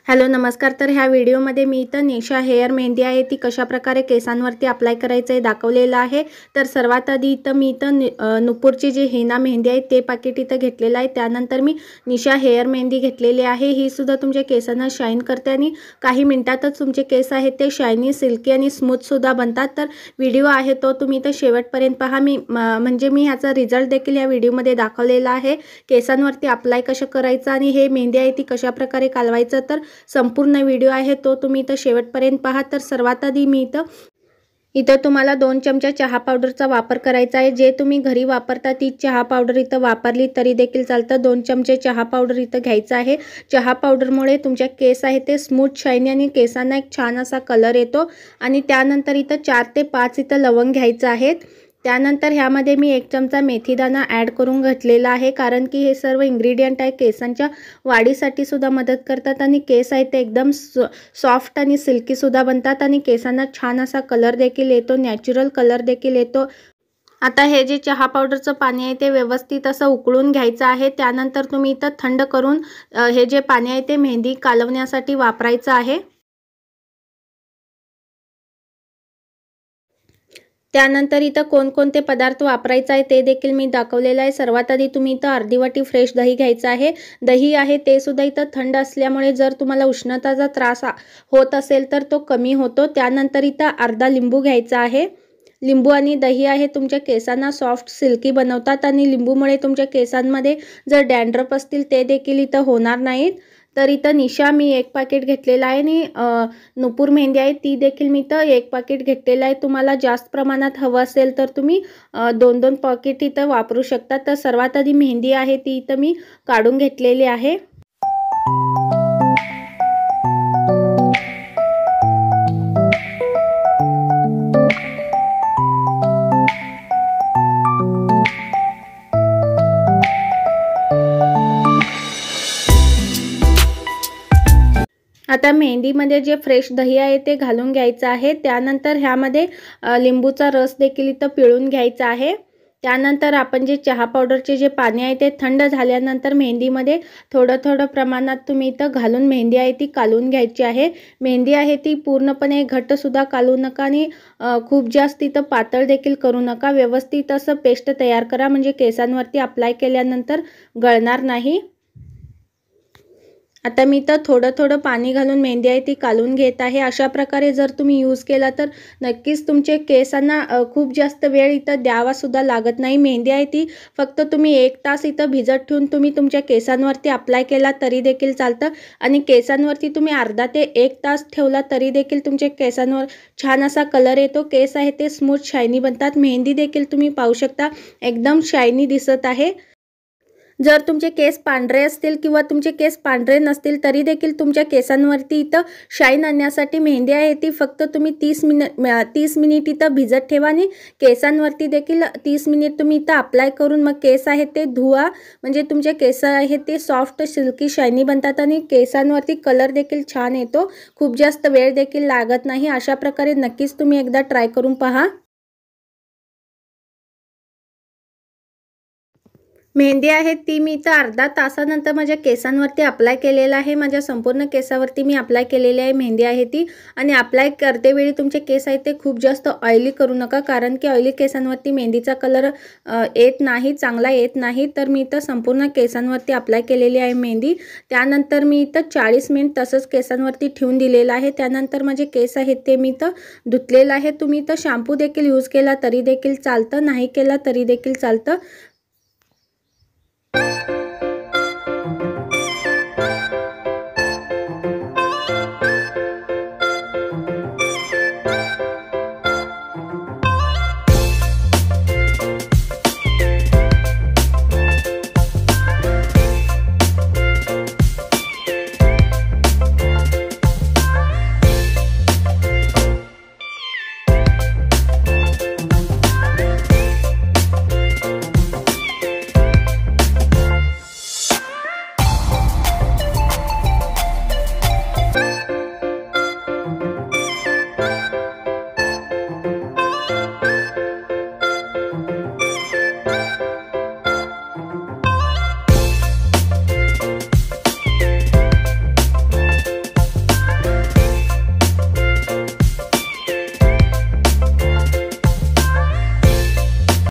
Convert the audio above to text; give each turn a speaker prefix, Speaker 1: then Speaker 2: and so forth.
Speaker 1: Hello नमस्कार। तर ह्या व्हिडिओमध्ये मी इथं निशा हेअर मेहंदी आहे ती कशा प्रकारे केसांवरती अप्लाय करायचं आहे दाखवलेलं आहे। तर सर्वात आधी इथं मी नुपूरची जी हेना मेहंदी आहे ते पॅकेट इथं घेतलेलं आहे। त्यानंतर मी निशा हेअर मेहंदी घेतलेली आहे। ही सुद्धा तुमच्या केसांना शाईन करते आणि काही मिनिटातच तुमचे केस आहेत ते शायनी सिल्की आणि स्मूथ सुद्धा बनतात। तर व्हिडिओ आहे तो तुम्ही इथं शेवटपर्यंत पहा। मी ह्याचा रिझल्ट देखील या व्हिडिओमध्ये दाखवलेला आहे। केसांवरती अप्लाय कसं करायचं आणि हे मेहंदी आहे ती कशा प्रकारे कालवायचं तर संपूर्ण व्हिडिओ आहे तो तुम्ही इथं शेवटपर्यंत पहा। तर सर्वात आधी मी इथं तुम्हाला 2 चमचा चहा पावडरचा वापर करायचा आहे। जे तुम्ही घरी वापरता ती चहा पावडर इथं वापरली तरी देखील चालतं। 2 चमचे चहा पावडर इथं घ्यायचा आहे। चहा पावडरमुळे तुमच्या केस आहे ते स्मूथ शायनी आणि केसांना एक छान असा कलर येतो। आणि त्यानंतर इथं 4 ते 5 इथं लवंग घ्यायचं आहेत। त्यानंतर ह्यामध्ये मी 1 चमचा मेथीदाणा ॲड करून घेतलेला आहे, कारण की हे सर्व इन्ग्रेडियंट आहे केसांच्या वाढीसाठी सुद्धा मदत करतात आणि केस आहे ते एकदम सॉफ्ट आणि सिल्की सुद्धा बनतात आणि केसांना छान असा कलर देखील येतो, नॅचरल कलर देखील येतो। आता हे जे चहा पावडरचं पाणी आहे ते व्यवस्थित असं उकळून घ्यायचं आहे। त्यानंतर तुम्ही इथं थंड करून हे जे पाणी आहे ते मेहंदी कालवण्यासाठी वापरायचं आहे। त्यानंतर इथं कोणकोणते पदार्थ वापरायचे आहे ते देखील मी दाखवलेलं आहे। सर्वात आधी तुम्ही इथं अर्धी वाटी फ्रेश दही घ्यायचं आहे। दही आहे ते सुद्धा इथं थंड असल्यामुळे जर तुम्हाला उष्णताचा त्रास होत असेल तर तो कमी होतो। त्यानंतर इथं अर्धा लिंबू घ्यायचा आहे। लिंबू आणि दही आहे तुमच्या केसांना सॉफ्ट सिल्की बनवतात आणि लिंबूमुळे तुमच्या केसांमध्ये जर डॅन्ड्रफ असतील ते देखील इथं होणार नाहीत। तर इथं निशा मी 1 पॅकेट घेतलेला आहे आणि नुपूर मेहंदी आहे ती देखील मी इथं 1 पॅकेट घेतलेला आहे। तुम्हाला जास्त प्रमाणात हवं असेल तर तुम्ही 2-2 पॅकेट इथं वापरू शकता। तर सर्वात आधी मेहंदी आहे ती इथं मी काढून घेतलेली आहे। आता मेहंदीमध्ये जे फ्रेश दही आहे ते घालून घ्यायचं आहे। त्यानंतर ह्यामध्ये लिंबूचा रस देखील इथं पिळून घ्यायचा आहे। त्यानंतर आपण जे चहा पावडरचे जे पाणी आहे ते थंड झाल्यानंतर मेहंदीमध्ये थोडं प्रमाणात तुम्ही इथं घालून मेहंदी आहे ती कालवून घ्यायची आहे। मेहंदी आहे ती पूर्णपणे घट्ट सुद्धा कालवू नका आणि खूप जास्त इथं पातळ देखील करू नका। व्यवस्थित असं पेस्ट तयार करा, म्हणजे केसांवरती अप्लाय केल्यानंतर गळणार नाही। आता मी इथं थोडं पाणी घालून मेहंदी आहे ती कालवून घेत आहे। अशा प्रकारे जर तुम्ही यूज केला तर नक्कीच तुमचे केसांना खूप जास्त वेळ इथं द्यावा सुद्धा लागत नाही। मेहंदी आहे ती फक्त तुम्ही 1 तास इथं भिजत ठेवून तुम्ही तुमच्या केसांवरती अप्लाय केला तरी देखील चालतं आणि केसांवरती तुम्ही अर्धा ते 1 तास ठेवला तरी देखील तुमच्या केसांवर छान असा कलर येतो। केस आहे ते स्मूथ शायनी बनतात। मेहंदी देखील तुम्ही पाहू शकता एकदम शायनी दिसत आहे। जर तुमचे केस पांढरे असतील किंवा तुमचे केस पांढरे नसतील तरी देखील तुमच्या केसांवरती इथं शाईन आणण्यासाठी मेहंदी आहे ती फक्त तुम्ही 30 मिनिट इथं भिजत ठेवा आणि केसांवरती देखील 30 मिनिट तुम्ही इथं अप्लाय करून मग केस आहे ते धुवा, म्हणजे तुमचे केस आहे ते सॉफ्ट सिल्की शायनी बनतात आणि केसांवरती कलर देखील छान येतो। खूप जास्त वेळ देखील लागत नाही। अशा प्रकारे नक्कीच तुम्ही एकदा ट्राय करून पहा। मेहंदी आहे ती मी इथं अर्धा तासानंतर माझ्या केसांवरती अप्लाय केलेला आहे। माझ्या संपूर्ण केसावरती मी अप्लाय केलेली आहे मेहंदी आहे ती। आणि अप्लाय करतेवेळी तुमचे केस आहे ते खूप जास्त ऑइली करू नका, कारण की ऑइली केसांवरती मेहंदीचा कलर येत नाही, चांगला येत नाही। तर मी इथं संपूर्ण केसांवरती अप्लाय केलेली आहे मेहंदी। त्यानंतर मी इथं 40 मिनिट तसंच केसांवरती ठेवून दिलेलं आहे। त्यानंतर माझे केस आहेत ते मी इथं धुतलेलं आहे। तुम्ही इथं शॅम्पू देखील यूज केला तरी देखील चालतं, नाही केला तरी देखील चालतं।